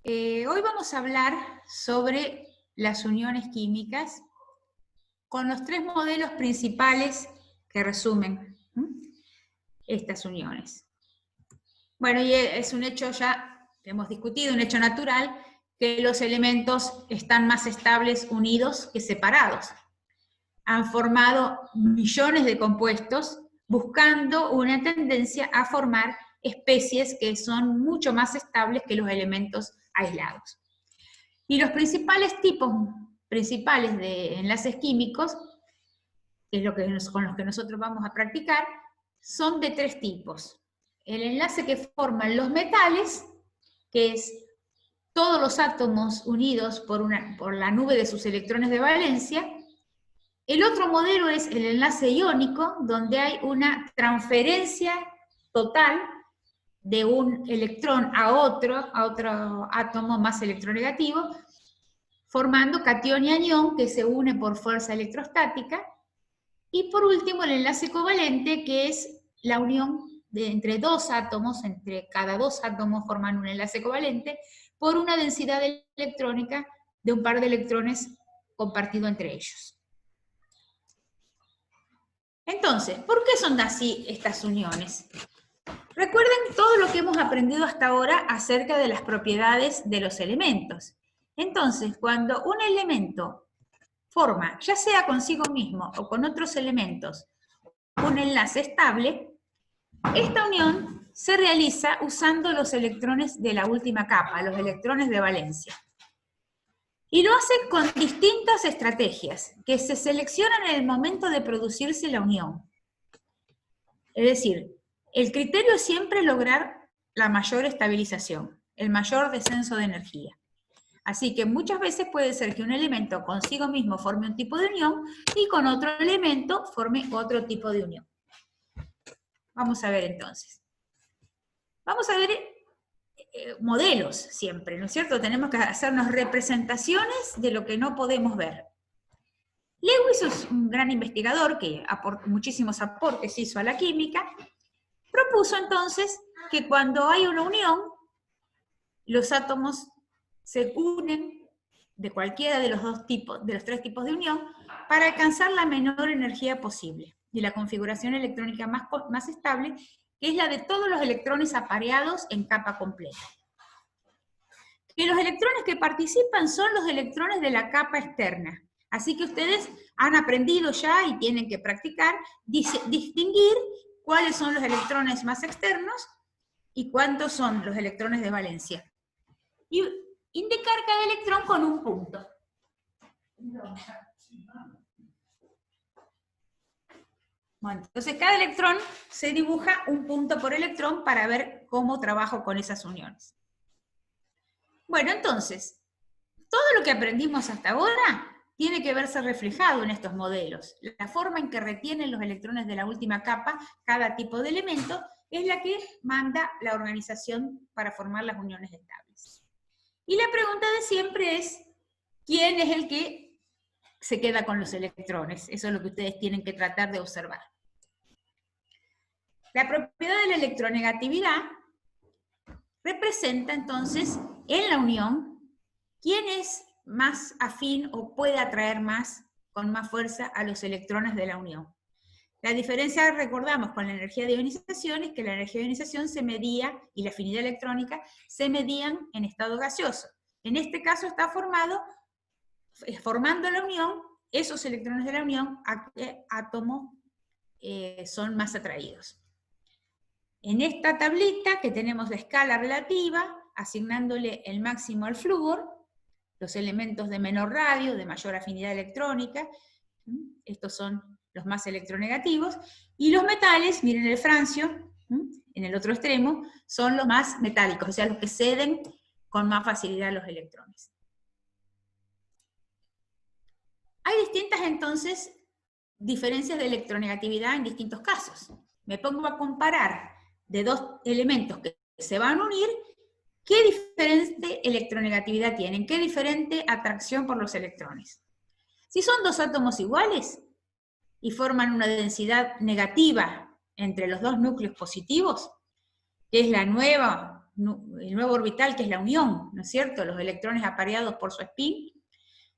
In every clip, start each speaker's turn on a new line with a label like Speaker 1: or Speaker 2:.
Speaker 1: Hoy vamos a hablar sobre las uniones químicas con los tres modelos principales que resumen estas uniones. Bueno, y es un hecho ya que hemos discutido, un hecho natural, que los elementos están más estables unidos que separados. Han formado millones de compuestos buscando una tendencia a formar especies que son mucho más estables que los elementos aislados. Y los principales tipos de enlaces químicos, que es con los que nosotros vamos a practicar, son de tres tipos. El enlace que forman los metales, que es todos los átomos unidos por la nube de sus electrones de valencia. El otro modelo es el enlace iónico, donde hay una transferencia total de un electrón a otro átomo más electronegativo, formando catión y anión que se une por fuerza electrostática. Y por último, el enlace covalente, que es la unión entre dos átomos, entre cada dos átomos forman un enlace covalente, por una densidad electrónica de un par de electrones compartido entre ellos. Entonces, ¿por qué son así estas uniones? Recuerden todo lo que hemos aprendido hasta ahora acerca de las propiedades de los elementos. Entonces, cuando un elemento forma, ya sea consigo mismo o con otros elementos, un enlace estable, esta unión se realiza usando los electrones de la última capa, los electrones de valencia. Y lo hace con distintas estrategias que se seleccionan en el momento de producirse la unión. Es decir, el criterio es siempre lograr la mayor estabilización, el mayor descenso de energía. Así que muchas veces puede ser que un elemento consigo mismo forme un tipo de unión y con otro elemento forme otro tipo de unión. Vamos a ver entonces. Vamos a ver modelos siempre, ¿no es cierto? Tenemos que hacernos representaciones de lo que no podemos ver. Lewis es un gran investigador que muchísimos aportes hizo a la química. Propuso entonces que cuando hay una unión, los átomos se unen de cualquiera de los tres tipos de unión para alcanzar la menor energía posible y la configuración electrónica más estable, que es la de todos los electrones apareados en capa completa. Que los electrones que participan son los electrones de la capa externa. Así que ustedes han aprendido ya y tienen que practicar distinguir cuáles son los electrones más externos y cuántos son los electrones de valencia. Y indicar cada electrón con un punto. Bueno, entonces cada electrón se dibuja un punto por electrón para ver cómo trabajo con esas uniones. Bueno, entonces, todo lo que aprendimos hasta ahora tiene que verse reflejado en estos modelos. La forma en que retienen los electrones de la última capa cada tipo de elemento es la que manda la organización para formar las uniones estables. Y la pregunta de siempre es, ¿quién es el que se queda con los electrones? Eso es lo que ustedes tienen que tratar de observar. La propiedad de la electronegatividad representa entonces en la unión quién es más afín o puede atraer más, con más fuerza, a los electrones de la unión. La diferencia, recordamos, con la energía de ionización es que la energía de ionización se medía, y la afinidad electrónica, se medían en estado gaseoso. En este caso está formando la unión, esos electrones de la unión, a qué átomo son más atraídos. En esta tablita que tenemos la escala relativa, asignándole el máximo al flúor, los elementos de menor radio, de mayor afinidad electrónica, estos son los más electronegativos, y los metales, miren el francio, en el otro extremo, son los más metálicos, o sea, los que ceden con más facilidad los electrones. Hay distintas, entonces, diferencias de electronegatividad en distintos casos. Me pongo a comparar de dos elementos que se van a unir, ¿qué diferente electronegatividad tienen? ¿Qué diferente atracción por los electrones? Si son dos átomos iguales y forman una densidad negativa entre los dos núcleos positivos, que es la nueva el nuevo orbital, que es la unión, ¿no es cierto? Los electrones apareados por su spin.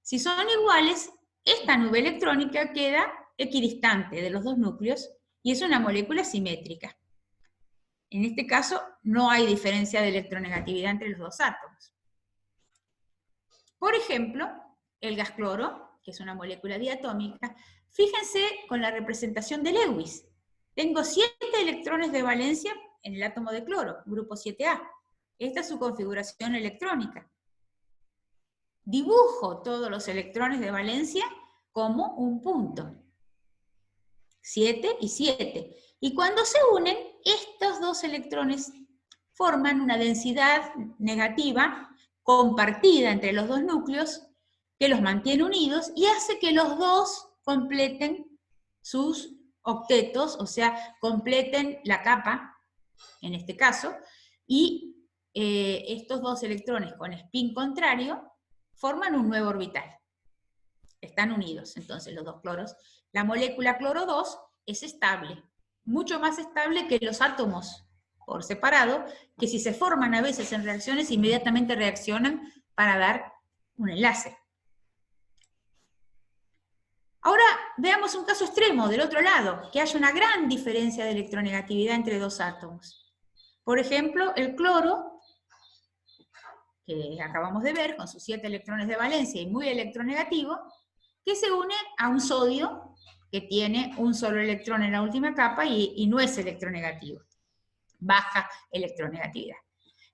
Speaker 1: Si son iguales, esta nube electrónica queda equidistante de los dos núcleos y es una molécula simétrica. En este caso, no hay diferencia de electronegatividad entre los dos átomos. Por ejemplo, el gas cloro, que es una molécula diatómica, fíjense con la representación de Lewis. Tengo 7 electrones de valencia en el átomo de cloro, grupo 7A. Esta es su configuración electrónica. Dibujo todos los electrones de valencia como un punto. 7 y 7. Y cuando se unen, estos dos electrones forman una densidad negativa compartida entre los dos núcleos que los mantiene unidos y hace que los dos completen sus octetos, o sea, completen la capa, en este caso, y estos dos electrones con spin contrario forman un nuevo orbital. Están unidos, entonces, los dos cloros. La molécula cloro 2 es estable, mucho más estable que los átomos por separado, que si se forman a veces en reacciones, inmediatamente reaccionan para dar un enlace. Ahora veamos un caso extremo del otro lado, que haya una gran diferencia de electronegatividad entre dos átomos. Por ejemplo, el cloro, que acabamos de ver, con sus 7 electrones de valencia y muy electronegativo, que se une a un sodio que tiene un solo electrón en la última capa y no es electronegativo. Baja electronegatividad.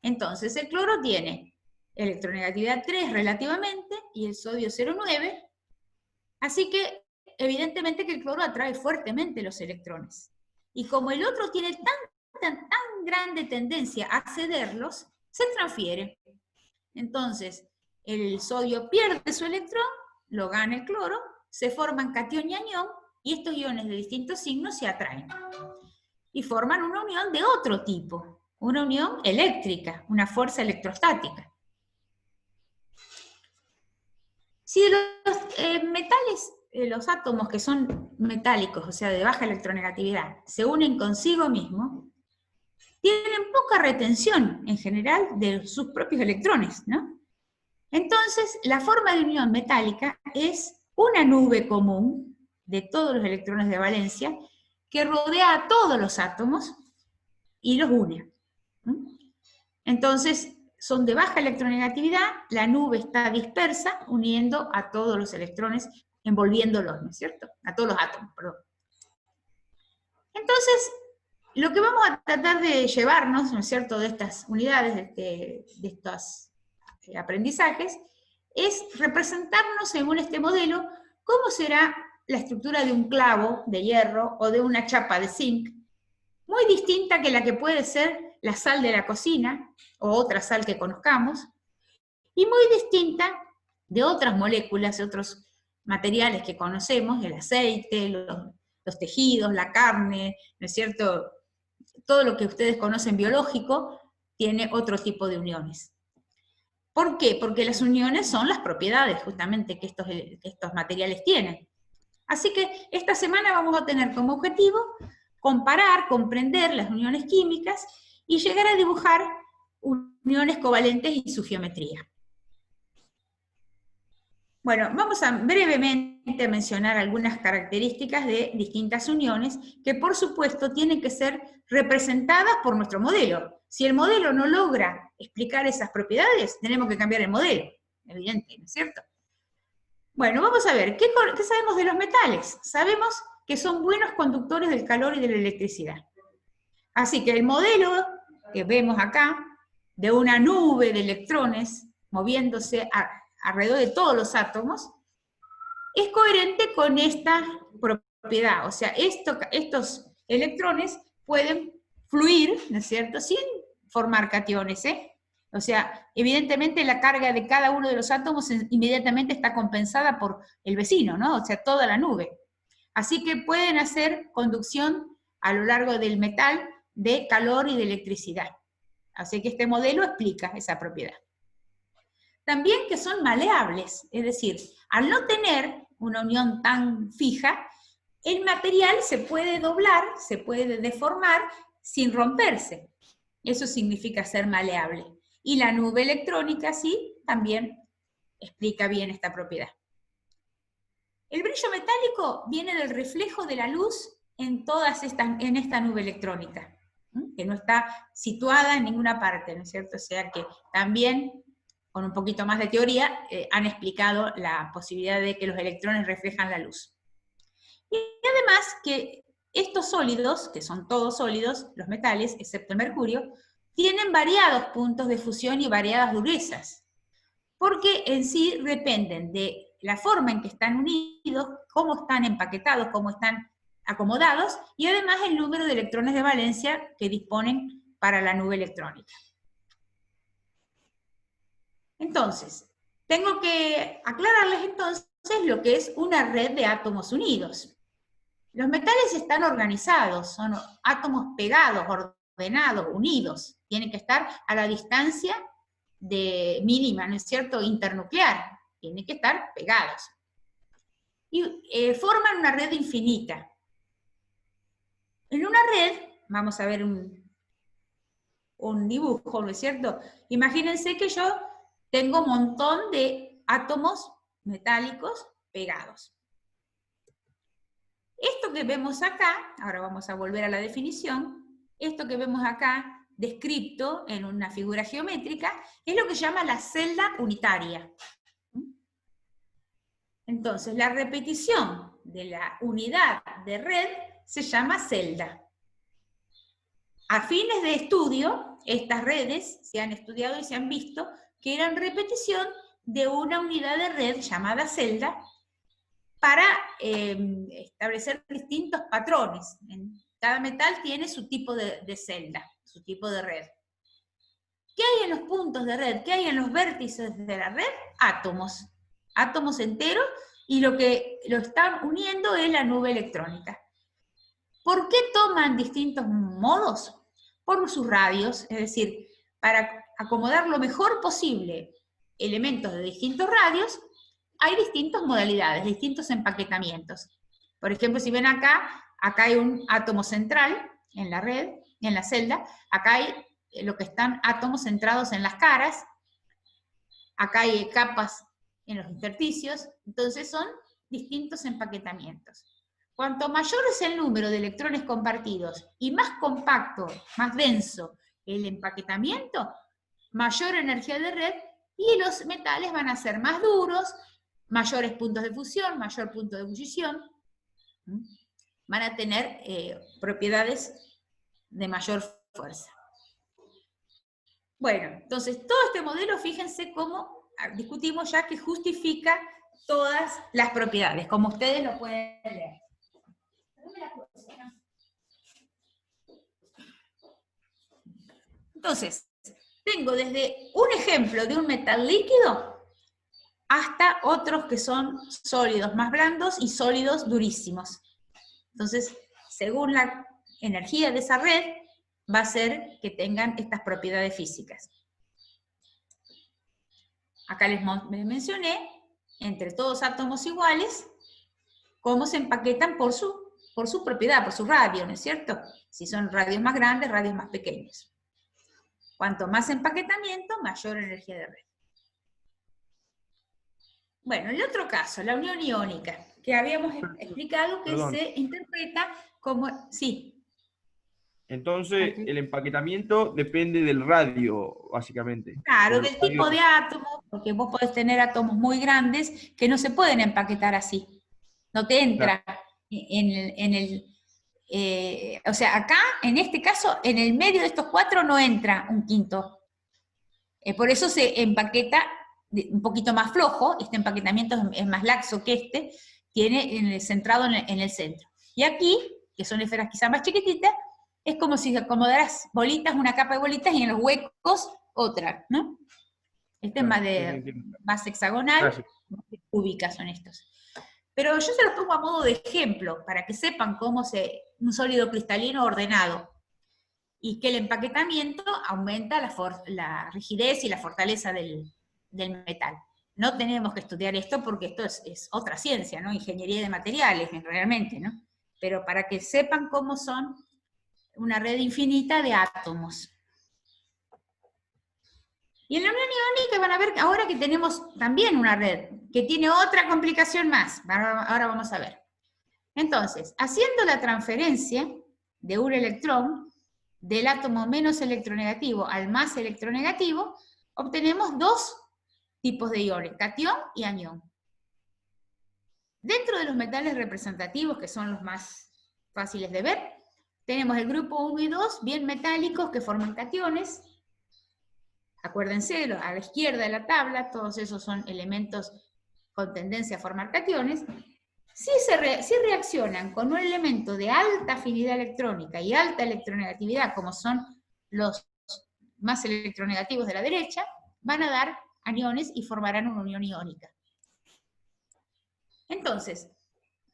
Speaker 1: Entonces el cloro tiene electronegatividad 3 relativamente y el sodio 0,9, así que evidentemente que el cloro atrae fuertemente los electrones. Y como el otro tiene tan grande tendencia a cederlos, se transfiere. Entonces el sodio pierde su electrón, lo gana el cloro, se forman catión y anión, y estos iones de distintos signos se atraen. Y forman una unión de otro tipo, una unión eléctrica, una fuerza electrostática. Si los metales, los átomos que son metálicos, o sea, de baja electronegatividad, se unen consigo mismos, tienen poca retención, en general, de sus propios electrones, ¿no? Entonces, la forma de unión metálica es una nube común de todos los electrones de valencia que rodea a todos los átomos y los une. Entonces, son de baja electronegatividad, la nube está dispersa, uniendo a todos los electrones, envolviéndolos, ¿no es cierto? A todos los átomos, perdón. Entonces, lo que vamos a tratar de llevarnos, ¿no es cierto?, de estas unidades, de estos aprendizajes, es representarnos según este modelo cómo será la estructura de un clavo de hierro o de una chapa de zinc, muy distinta que la que puede ser la sal de la cocina o otra sal que conozcamos, y muy distinta de otras moléculas, de otros materiales que conocemos, el aceite, los tejidos, la carne, ¿no es cierto? Todo lo que ustedes conocen biológico tiene otro tipo de uniones. ¿Por qué? Porque las uniones son las propiedades justamente que estos materiales tienen. Así que esta semana vamos a tener como objetivo comparar, comprender las uniones químicas y llegar a dibujar uniones covalentes y su geometría. Bueno, vamos a brevemente mencionar algunas características de distintas uniones que por supuesto tienen que ser representadas por nuestro modelo. Si el modelo no logra explicar esas propiedades, tenemos que cambiar el modelo, evidente, ¿no es cierto? Bueno, vamos a ver, ¿qué sabemos de los metales? Sabemos que son buenos conductores del calor y de la electricidad. Así que el modelo que vemos acá, de una nube de electrones moviéndose alrededor de todos los átomos, es coherente con esta propiedad. O sea, estos electrones pueden fluir, ¿no es cierto?, sin formar cationes, ¿eh? O sea, evidentemente la carga de cada uno de los átomos inmediatamente está compensada por el vecino, ¿no? O sea, toda la nube. Así que pueden hacer conducción a lo largo del metal de calor y de electricidad. Así que este modelo explica esa propiedad. También que son maleables, es decir, al no tener una unión tan fija, el material se puede doblar, se puede deformar sin romperse. Eso significa ser maleable. Y la nube electrónica, sí, también explica bien esta propiedad. El brillo metálico viene del reflejo de la luz en esta nube electrónica, que no está situada en ninguna parte, ¿no es cierto? O sea que también, con un poquito más de teoría, han explicado la posibilidad de que los electrones reflejan la luz. Y además que estos sólidos, que son todos sólidos, los metales, excepto el mercurio, tienen variados puntos de fusión y variadas durezas, porque en sí dependen de la forma en que están unidos, cómo están empaquetados, cómo están acomodados, y además el número de electrones de valencia que disponen para la nube electrónica. Entonces, tengo que aclararles entonces lo que es una red de átomos unidos. Los metales están organizados, son átomos pegados, ordenados, unidos. Tienen que estar a la distancia mínima, ¿no es cierto?, internuclear. Tienen que estar pegados. Y forman una red infinita. En una red, vamos a ver un dibujo, ¿no es cierto? Imagínense que yo tengo un montón de átomos metálicos pegados. Esto que vemos acá, ahora vamos a volver a la definición, esto que vemos acá descrito en una figura geométrica es lo que se llama la celda unitaria. Entonces, la repetición de la unidad de red se llama celda. A fines de estudio, estas redes se han estudiado y se han visto que eran repetición de una unidad de red llamada celda para establecer distintos patrones. Cada metal tiene su tipo de celda, su tipo de red. ¿Qué hay en los puntos de red? ¿Qué hay en los vértices de la red? Átomos. Átomos enteros, y lo que lo están uniendo es la nube electrónica. ¿Por qué toman distintos modos? Por sus radios, es decir, para acomodar lo mejor posible elementos de distintos radios, hay distintas modalidades, distintos empaquetamientos. Por ejemplo, si ven acá hay un átomo central en la red, en la celda, acá hay lo que están átomos centrados en las caras, acá hay capas en los intersticios, entonces son distintos empaquetamientos. Cuanto mayor es el número de electrones compartidos y más compacto, más denso el empaquetamiento, mayor energía de red, y los metales van a ser más duros, mayores puntos de fusión, mayor punto de ebullición, van a tener propiedades de mayor fuerza. Bueno, entonces todo este modelo, fíjense cómo discutimos ya que justifica todas las propiedades, como ustedes lo pueden leer. Entonces, tengo desde un ejemplo de un metal líquido hasta otros que son sólidos más blandos y sólidos durísimos. Entonces, según la energía de esa red, va a ser que tengan estas propiedades físicas. Acá les mencioné, entre todos átomos iguales, cómo se empaquetan por su propiedad, por su radio, ¿no es cierto? Si son radios más grandes, radios más pequeños. Cuanto más empaquetamiento, mayor energía de red. Bueno, el otro caso, la unión iónica, que habíamos explicado que se interpreta como... Sí.
Speaker 2: Entonces, el empaquetamiento depende del radio, básicamente.
Speaker 1: Claro, del tipo de átomo, porque vos podés tener átomos muy grandes que no se pueden empaquetar así. No te entra o sea, acá, en este caso, en el medio de estos cuatro no entra un quinto. Por eso se empaqueta un poquito más flojo, este empaquetamiento es más laxo que tiene centrado en el centro. Y aquí, que son esferas quizás más chiquititas, es como si acomodaras bolitas, una capa de bolitas, y en los huecos otra, ¿no? Este es más hexagonal, más cúbica son estos. Pero yo se los pongo a modo de ejemplo, para que sepan cómo un sólido cristalino ordenado, y que el empaquetamiento aumenta la rigidez y la fortaleza del metal. No tenemos que estudiar esto porque esto es otra ciencia, ¿no? Ingeniería de materiales, realmente, ¿no? Pero para que sepan cómo son una red infinita de átomos. Y en la unión iónica van a ver ahora que tenemos también una red, que tiene otra complicación más. Ahora vamos a ver. Entonces, haciendo la transferencia de un electrón del átomo menos electronegativo al más electronegativo, obtenemos dos tipos de iones, catión y anión. Dentro de los metales representativos, que son los más fáciles de ver, tenemos el grupo 1 y 2, bien metálicos, que forman cationes. Acuérdense, a la izquierda de la tabla, todos esos son elementos con tendencia a formar cationes. Si reaccionan con un elemento de alta afinidad electrónica y alta electronegatividad, como son los más electronegativos de la derecha, van a dar aniones y formarán una unión iónica. Entonces,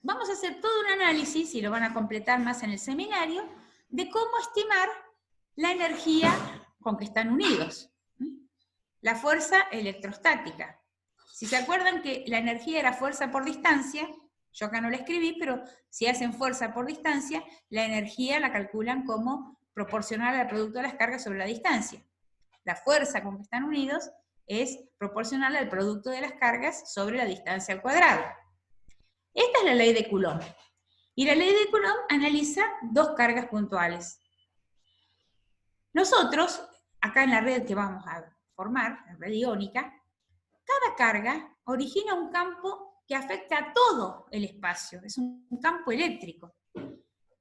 Speaker 1: vamos a hacer todo un análisis, y lo van a completar más en el seminario, de cómo estimar la energía con que están unidos. La fuerza electrostática. Si se acuerdan que la energía era fuerza por distancia, yo acá no la escribí, pero si hacen fuerza por distancia, la energía la calculan como proporcional al producto de las cargas sobre la distancia. La fuerza con que están unidos es proporcional al producto de las cargas sobre la distancia al cuadrado. Esta es la ley de Coulomb. Y la ley de Coulomb analiza dos cargas puntuales. Nosotros, acá en la red que vamos a formar, la red iónica, cada carga origina un campo que afecta a todo el espacio. Es un campo eléctrico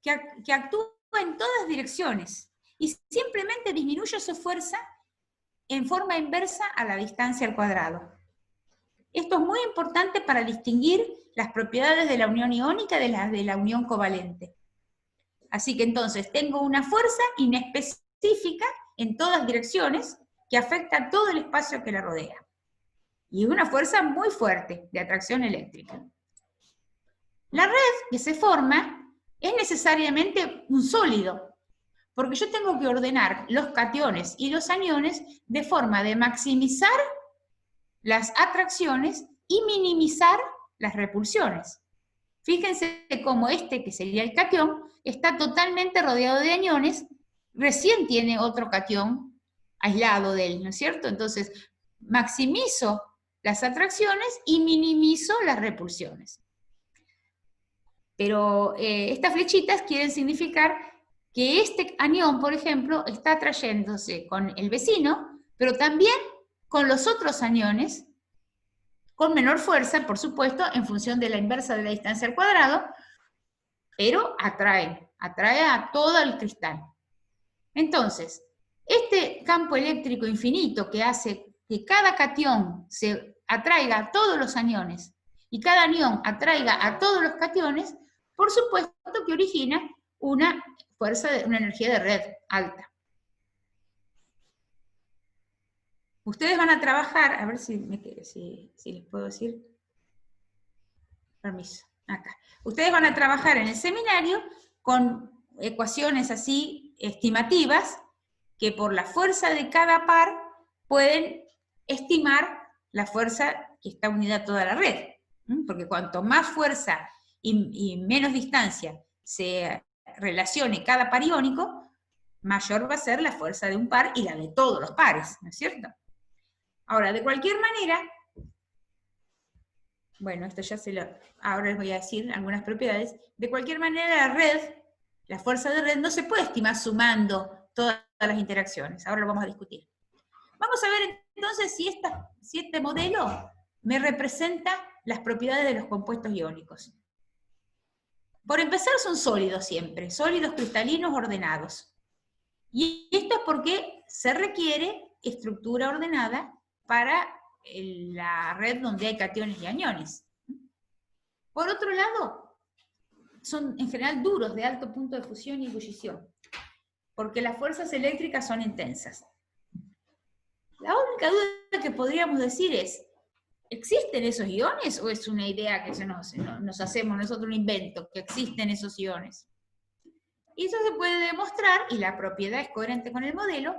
Speaker 1: que actúa en todas direcciones y simplemente disminuye su fuerza en forma inversa a la distancia al cuadrado. Esto es muy importante para distinguir las propiedades de la unión iónica de las de la unión covalente. Así que entonces tengo una fuerza inespecífica en todas direcciones que afecta a todo el espacio que la rodea. Y una fuerza muy fuerte de atracción eléctrica. La red que se forma es necesariamente un sólido, porque yo tengo que ordenar los cationes y los aniones de forma de maximizar las atracciones y minimizar las repulsiones. Fíjense cómo este, que sería el catión, está totalmente rodeado de aniones, recién tiene otro catión aislado de él, ¿no es cierto? Entonces, maximizo las atracciones y minimizo las repulsiones. Pero estas flechitas quieren significar que este anión, por ejemplo, está atrayéndose con el vecino, pero también con los otros aniones, con menor fuerza, por supuesto, en función de la inversa de la distancia al cuadrado, pero atrae a todo el cristal. Entonces, este campo eléctrico infinito que hace que cada catión se atraiga a todos los aniones y cada anión atraiga a todos los cationes, por supuesto que origina una energía de red alta. Ustedes van a trabajar, a ver si les puedo decir, permiso, acá. Ustedes van a trabajar en el seminario con ecuaciones así estimativas que por la fuerza de cada par pueden estimar la fuerza que está unida a toda la red. Porque cuanto más fuerza y menos distancia se relacione cada par iónico, mayor va a ser la fuerza de un par y la de todos los pares, ¿no es cierto? Ahora, de cualquier manera, bueno, esto ya ahora les voy a decir algunas propiedades. De cualquier manera, la fuerza de red no se puede estimar sumando todas las interacciones. Ahora lo vamos a discutir. Vamos a ver entonces si este modelo me representa las propiedades de los compuestos iónicos. Por empezar, son sólidos siempre, sólidos cristalinos ordenados. Y esto es porque se requiere estructura ordenada para la red donde hay cationes y aniones. Por otro lado, son en general duros, de alto punto de fusión y ebullición, porque las fuerzas eléctricas son intensas. La única duda que podríamos decir es, ¿existen esos iones o es una idea que nos hacemos nosotros un invento, que existen esos iones? Y eso se puede demostrar, y la propiedad es coherente con el modelo,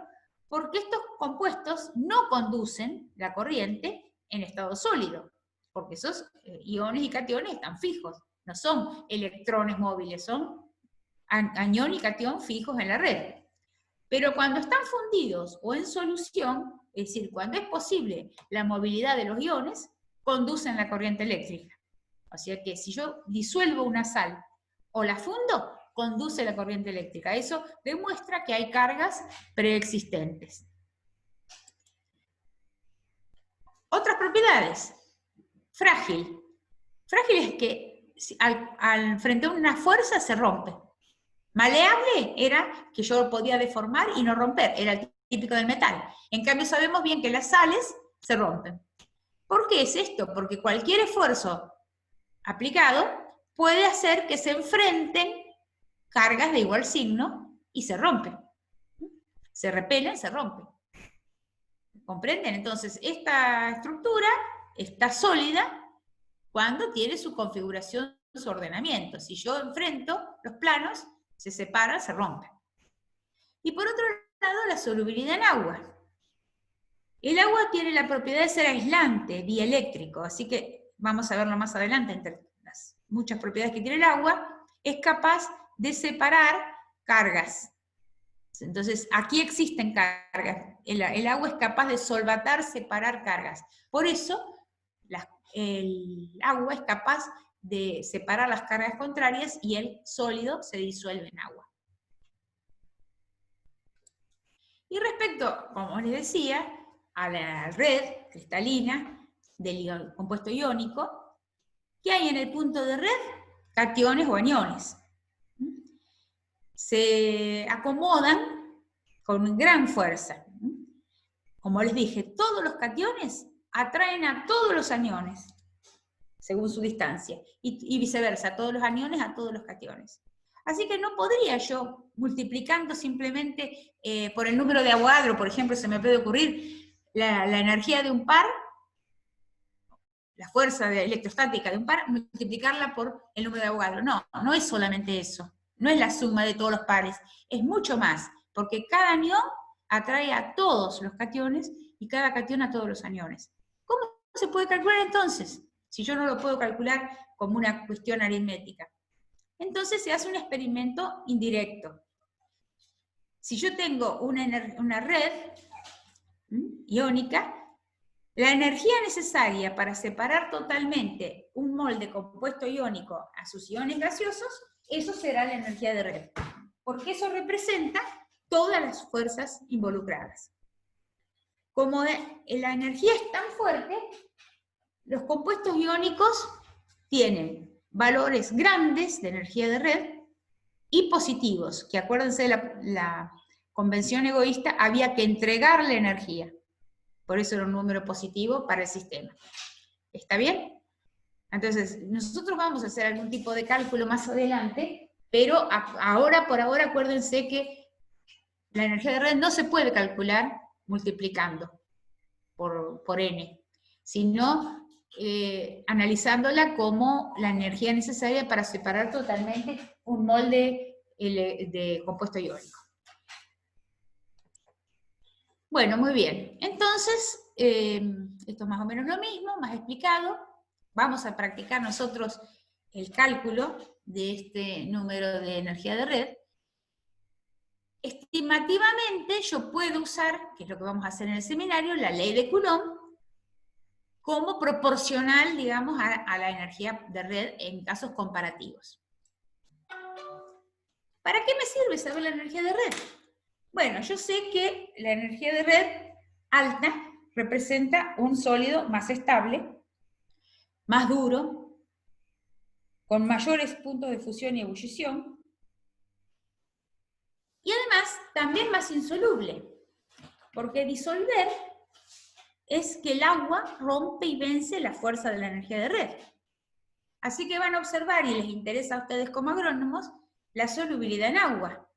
Speaker 1: porque estos compuestos no conducen la corriente en estado sólido, porque esos iones y cationes están fijos, no son electrones móviles, son anión y catión fijos en la red. Pero cuando están fundidos o en solución, es decir, cuando es posible la movilidad de los iones, conducen la corriente eléctrica. O sea que si yo disuelvo una sal o la fundo, conduce la corriente eléctrica. Eso demuestra que hay cargas preexistentes. Otras propiedades. Frágil. Frágil es que frente a una fuerza se rompe. Maleable era que yo lo podía deformar y no romper, era el típico del metal. En cambio sabemos bien que las sales se rompen. ¿Por qué es esto? Porque cualquier esfuerzo aplicado puede hacer que se enfrenten cargas de igual signo y se rompen. Se repelen, se rompen. ¿Comprenden? Entonces, esta estructura está sólida cuando tiene su configuración, su ordenamiento. Si yo enfrento los planos, se separan, se rompen. Y por otro lado, la solubilidad en agua. El agua tiene la propiedad de ser aislante, dieléctrico, así que vamos a verlo más adelante, entre las muchas propiedades que tiene el agua, es capaz de separar cargas. Entonces, aquí existen cargas. El agua es capaz de solvatar, separar cargas. Por eso, el agua es capaz de separar las cargas contrarias y el sólido se disuelve en agua. Y respecto, como les decía, a la red cristalina del compuesto iónico, ¿qué hay en el punto de red? Cationes o aniones. Se acomodan con gran fuerza. Como les dije, todos los cationes atraen a todos los aniones, según su distancia, y viceversa, todos los aniones a todos los cationes. Así que no podría yo, multiplicando simplemente por el número de Avogadro, por ejemplo, se me puede ocurrir la energía de un par, la fuerza electrostática de un par, multiplicarla por el número de Avogadro. No, no es solamente eso, no es la suma de todos los pares, es mucho más, porque cada anión atrae a todos los cationes y cada catión a todos los aniones. ¿Cómo se puede calcular entonces? Si yo no lo puedo calcular como una cuestión aritmética. Entonces se hace un experimento indirecto. Si yo tengo una red iónica, la energía necesaria para separar totalmente un mol de compuesto iónico a sus iones gaseosos, eso será la energía de red. Porque eso representa todas las fuerzas involucradas. Como la energía es tan fuerte, los compuestos iónicos tienen valores grandes de energía de red y positivos, que acuérdense de la convención egoísta, había que entregarle energía. Por eso era un número positivo para el sistema. ¿Está bien? Entonces, nosotros vamos a hacer algún tipo de cálculo más adelante, pero por ahora acuérdense que la energía de red no se puede calcular multiplicando por n, sino analizándola como la energía necesaria para separar totalmente un mol de compuesto iónico. Bueno, muy bien. Entonces, esto es más o menos lo mismo, más explicado. Vamos a practicar nosotros el cálculo de este número de energía de red. Estimativamente yo puedo usar, que es lo que vamos a hacer en el seminario, la ley de Coulomb, como proporcional, digamos, a la energía de red en casos comparativos. ¿Para qué me sirve saber la energía de red? Bueno, yo sé que la energía de red alta representa un sólido más estable, más duro, con mayores puntos de fusión y ebullición, y además también más insoluble, porque disolver es que el agua rompe y vence la fuerza de la energía de red. Así que van a observar, y les interesa a ustedes como agrónomos, la solubilidad en agua.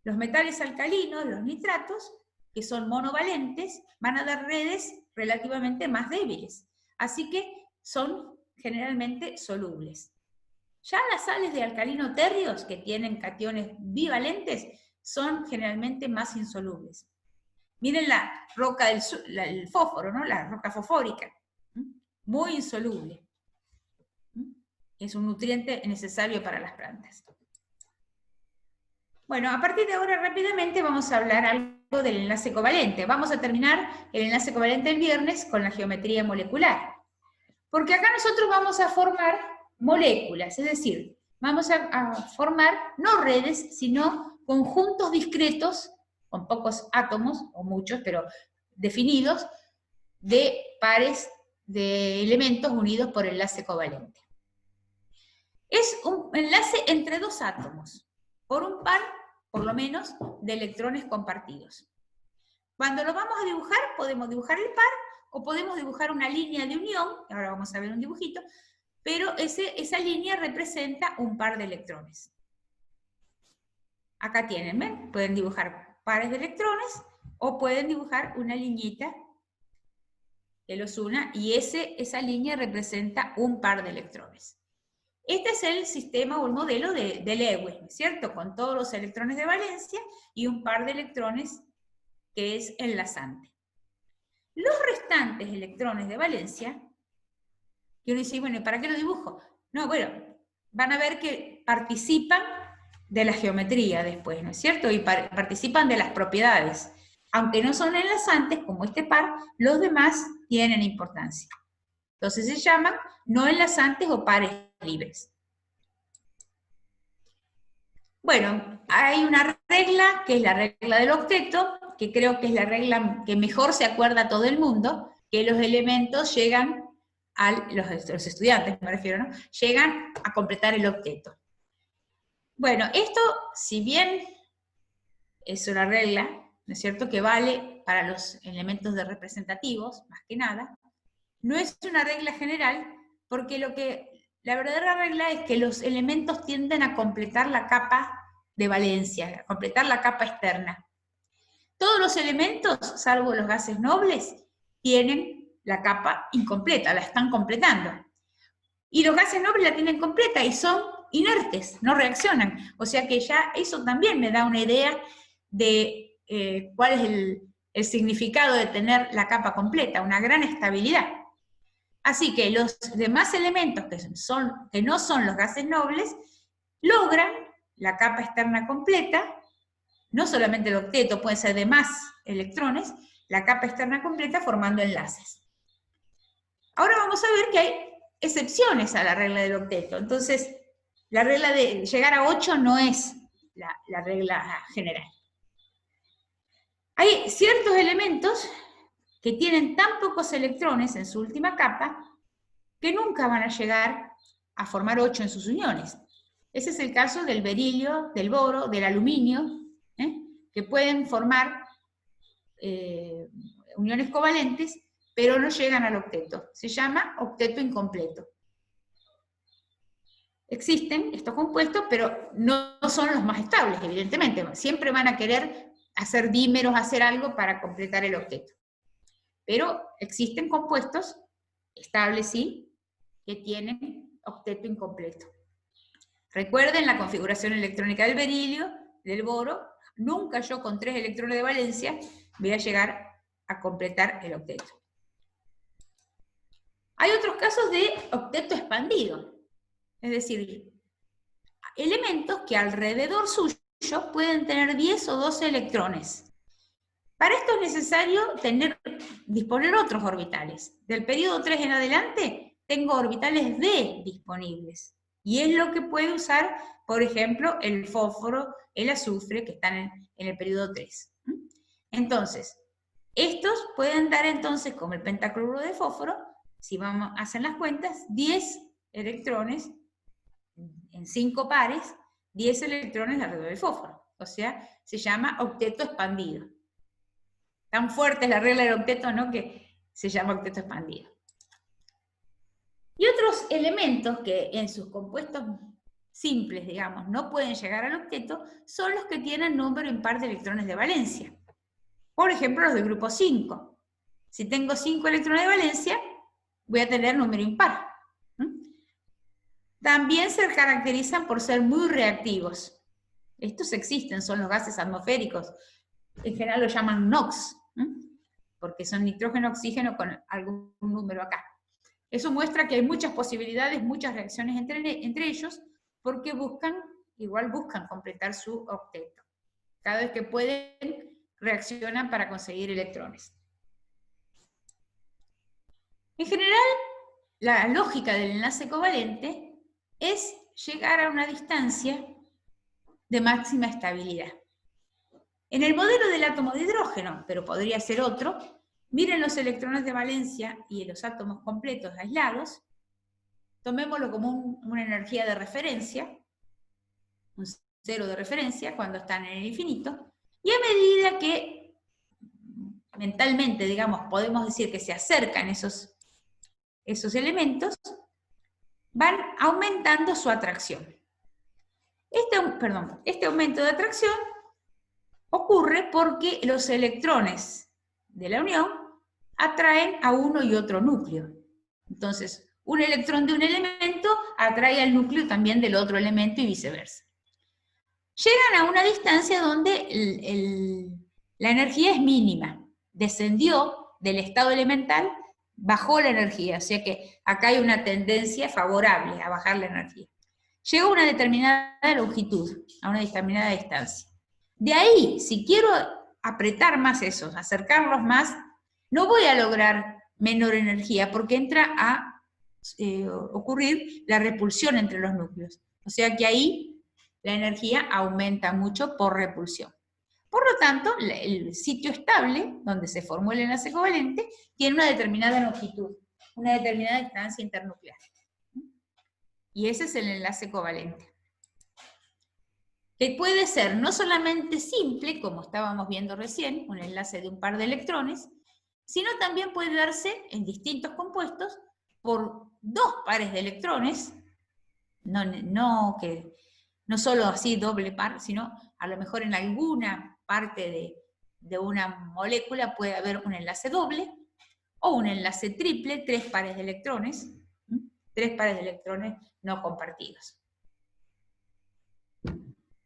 Speaker 1: Los metales alcalinos, los nitratos, que son monovalentes, van a dar redes relativamente más débiles. Así que son generalmente solubles. Ya las sales de alcalino térreos, que tienen cationes bivalentes, son generalmente más insolubles. Miren la roca el fósforo, ¿no? La roca fosfórica, muy insoluble. Es un nutriente necesario para las plantas. Bueno, a partir de ahora rápidamente vamos a hablar algo del enlace covalente. Vamos a terminar el enlace covalente el viernes con la geometría molecular. Porque acá nosotros vamos a formar moléculas, es decir, vamos a formar no redes, sino conjuntos discretos, con pocos átomos, o muchos, pero definidos, de pares de elementos unidos por enlace covalente. Es un enlace entre dos átomos, por un par, por lo menos, de electrones compartidos. Cuando lo vamos a dibujar, podemos dibujar el par, o podemos dibujar una línea de unión, ahora vamos a ver un dibujito, pero esa línea representa un par de electrones. Acá tienen, ¿ven? Pueden dibujar pares de electrones, o pueden dibujar una liñita que los una, y esa línea representa un par de electrones. Este es el sistema o el modelo de Lewis, ¿no es cierto? Con todos los electrones de valencia y un par de electrones que es enlazante. Los restantes electrones de valencia, que uno dice, bueno, ¿para qué lo dibujo? No, bueno, van a ver que participan de la geometría después, ¿no es cierto? Y participan de las propiedades. Aunque no son enlazantes, como este par, los demás tienen importancia. Entonces se llaman no enlazantes o pares libres. Bueno, hay una regla, que es la regla del octeto, que creo que es la regla que mejor se acuerda a todo el mundo, que los elementos llegan los estudiantes me refiero, ¿no? Llegan a completar el octeto. Bueno, esto, si bien es una regla, ¿no es cierto?, que vale para los elementos de representativos, más que nada, no es una regla general, porque la verdadera regla es que los elementos tienden a completar la capa de valencia, a completar la capa externa. Todos los elementos, salvo los gases nobles, tienen la capa incompleta, la están completando. Y los gases nobles la tienen completa y son inertes, no reaccionan. O sea que ya eso también me da una idea de cuál es el significado de tener la capa completa, una gran estabilidad. Así que los demás elementos que no son los gases nobles logran la capa externa completa, no solamente el octeto, pueden ser de más electrones, la capa externa completa formando enlaces. Ahora vamos a ver que hay excepciones a la regla del octeto. Entonces, la regla de llegar a 8 no es la regla general. Hay ciertos elementos que tienen tan pocos electrones en su última capa que nunca van a llegar a formar 8 en sus uniones. Ese es el caso del berilio, del boro, del aluminio, que pueden formar uniones covalentes, pero no llegan al octeto. Se llama octeto incompleto. Existen estos compuestos, pero no son los más estables, evidentemente. Siempre van a querer hacer dímeros, hacer algo para completar el octeto. Pero existen compuestos estables, sí, que tienen octeto incompleto. Recuerden la configuración electrónica del berilio, del boro. Nunca yo con 3 electrones de valencia voy a llegar a completar el octeto. Hay otros casos de octeto expandido, es decir, elementos que alrededor suyo pueden tener 10 o 12 electrones. Para esto es necesario disponer otros orbitales. Del periodo 3 en adelante tengo orbitales D disponibles. Y es lo que puede usar, por ejemplo, el fósforo, el azufre, que están en el periodo 3. Entonces, estos pueden dar entonces, como el pentacloruro de fósforo, si vamos a hacer las cuentas, 10 electrones en 5 pares, 10 electrones alrededor del fósforo. O sea, se llama octeto expandido. Tan fuerte es la regla del octeto, ¿no?, que se llama octeto expandido. Y otros elementos que en sus compuestos simples, digamos, no pueden llegar al octeto, son los que tienen número impar de electrones de valencia. Por ejemplo, los del grupo 5. Si tengo 5 electrones de valencia, voy a tener número impar. También se caracterizan por ser muy reactivos. Estos existen, son los gases atmosféricos. En general los llaman NOx, porque son nitrógeno, oxígeno con algún número acá. Eso muestra que hay muchas posibilidades, muchas reacciones entre ellos, porque buscan completar su octeto. Cada vez que pueden reaccionan para conseguir electrones. En general, la lógica del enlace covalente es llegar a una distancia de máxima estabilidad. En el modelo del átomo de hidrógeno, pero podría ser otro, miren los electrones de valencia y los átomos completos aislados, tomémoslo como una energía de referencia, un cero de referencia cuando están en el infinito, y a medida que mentalmente, digamos, podemos decir que se acercan esos elementos, van aumentando su atracción. Este aumento de atracción ocurre porque los electrones de la unión atraen a uno y otro núcleo. Entonces, un electrón de un elemento atrae al núcleo también del otro elemento y viceversa. Llegan a una distancia donde la energía es mínima. Descendió del estado elemental, bajó la energía, o sea que acá hay una tendencia favorable a bajar la energía. Llegó a una determinada longitud, a una determinada distancia. De ahí, si quiero apretar más esos, acercarlos más, no voy a lograr menor energía porque entra a ocurrir la repulsión entre los núcleos. O sea que ahí la energía aumenta mucho por repulsión. Por lo tanto, el sitio estable, donde se formó el enlace covalente, tiene una determinada longitud, una determinada distancia internuclear. Y ese es el enlace covalente. Que puede ser no solamente simple, como estábamos viendo recién, un enlace de un par de electrones, sino también puede darse en distintos compuestos por dos pares de electrones, no solo así doble par, sino a lo mejor en alguna parte de una molécula puede haber un enlace doble, o un enlace triple, tres pares de electrones no compartidos.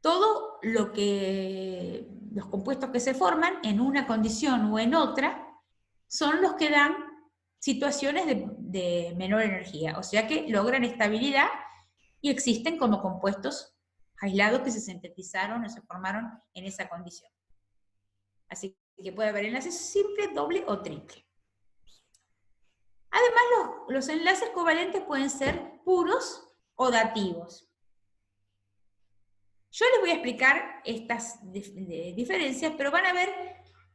Speaker 1: Todo los compuestos que se forman en una condición o en otra son los que dan situaciones de menor energía, o sea que logran estabilidad y existen como compuestos aislados que se sintetizaron o se formaron en esa condición. Así que puede haber enlaces simple, doble o triple. Además, los enlaces covalentes pueden ser puros o dativos. Yo les voy a explicar estas diferencias, pero van a ver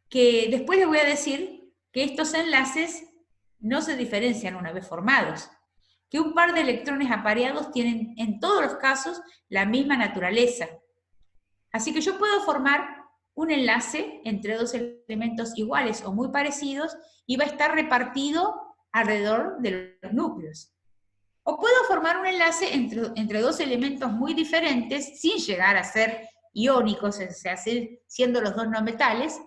Speaker 1: que después les voy a decir que estos enlaces no se diferencian una vez formados, que un par de electrones apareados tienen en todos los casos la misma naturaleza. Así que yo puedo formar un enlace entre dos elementos iguales o muy parecidos y va a estar repartido alrededor de los núcleos. O puedo formar un enlace entre dos elementos muy diferentes sin llegar a ser iónicos, o sea, siendo los dos no metales,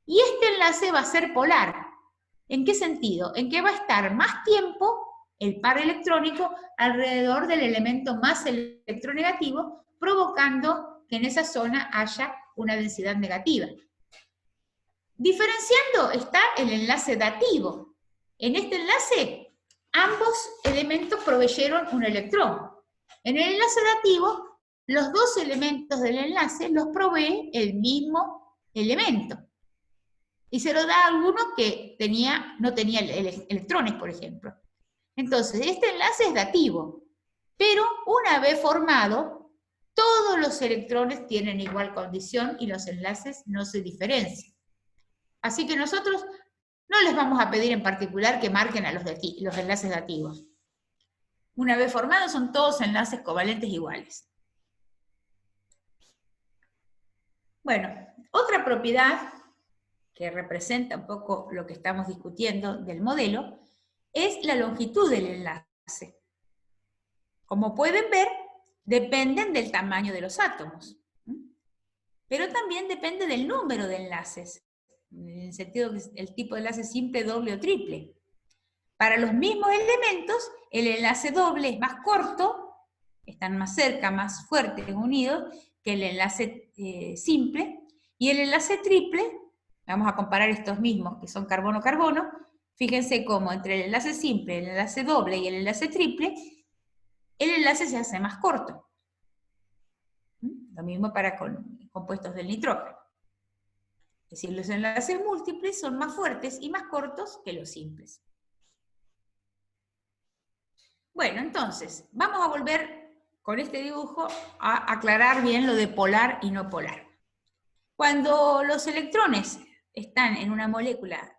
Speaker 1: y este enlace va a ser polar. ¿En qué sentido? En que va a estar más tiempo el par electrónico alrededor del elemento más electronegativo, provocando que en esa zona haya una densidad negativa. Diferenciando está el enlace dativo. En este enlace, ambos elementos proveyeron un electrón. En el enlace dativo, los dos elementos del enlace los provee el mismo elemento. Y se lo da a alguno que no tenía electrones, por ejemplo. Entonces, este enlace es dativo, pero una vez formado, todos los electrones tienen igual condición y los enlaces no se diferencian. Así que nosotros no les vamos a pedir en particular que marquen a los enlaces dativos. Una vez formados son todos enlaces covalentes iguales. Bueno, otra propiedad que representa un poco lo que estamos discutiendo del modelo es la longitud del enlace. Como pueden ver, dependen del tamaño de los átomos, pero también depende del número de enlaces, en el sentido que el tipo de enlace simple, doble o triple. Para los mismos elementos, el enlace doble es más corto, están más cerca, más fuertes unidos, que el enlace simple, y el enlace triple, vamos a comparar estos mismos que son carbono-carbono, fíjense cómo entre el enlace simple, el enlace doble y el enlace triple, el enlace se hace más corto. Lo mismo para con compuestos del nitrógeno. Es decir, los enlaces múltiples son más fuertes y más cortos que los simples. Bueno, entonces, vamos a volver con este dibujo a aclarar bien lo de polar y no polar. Cuando los electrones están en una molécula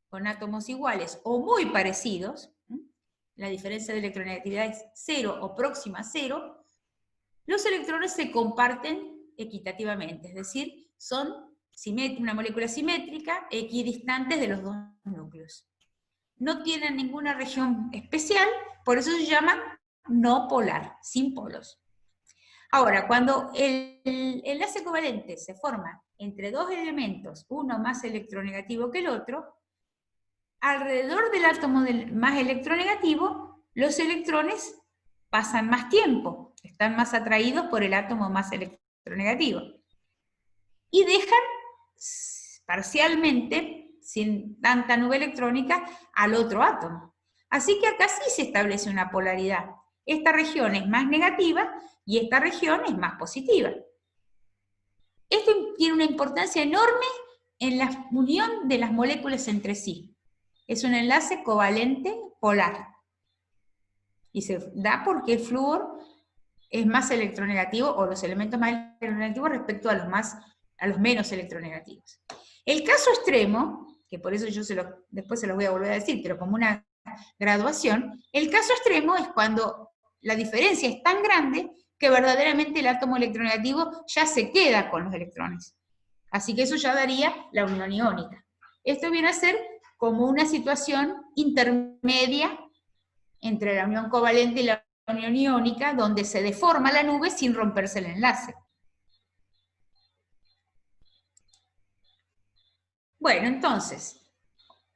Speaker 1: con átomos iguales o muy parecidos, la diferencia de electronegatividad es 0 o próxima a 0, los electrones se comparten equitativamente, es decir, son una molécula simétrica, equidistantes de los dos núcleos. No tienen ninguna región especial, por eso se llaman no polar, sin polos. Ahora, cuando el enlace covalente se forma entre dos elementos, uno más electronegativo que el otro, alrededor del átomo más electronegativo, los electrones pasan más tiempo, están más atraídos por el átomo más electronegativo. Y dejan parcialmente, sin tanta nube electrónica, al otro átomo. Así que acá sí se establece una polaridad. Esta región es más negativa y esta región es más positiva. Esto tiene una importancia enorme en la unión de las moléculas entre sí. Es un enlace covalente polar. Y se da porque el flúor es más electronegativo, o los elementos más electronegativos respecto a los menos electronegativos. El caso extremo, que por eso yo después se los voy a volver a decir, pero como una graduación, el caso extremo es cuando la diferencia es tan grande que verdaderamente el átomo electronegativo ya se queda con los electrones. Así que eso ya daría la unión iónica. Esto viene a ser como una situación intermedia entre la unión covalente y la unión iónica, donde se deforma la nube sin romperse el enlace. Bueno, entonces,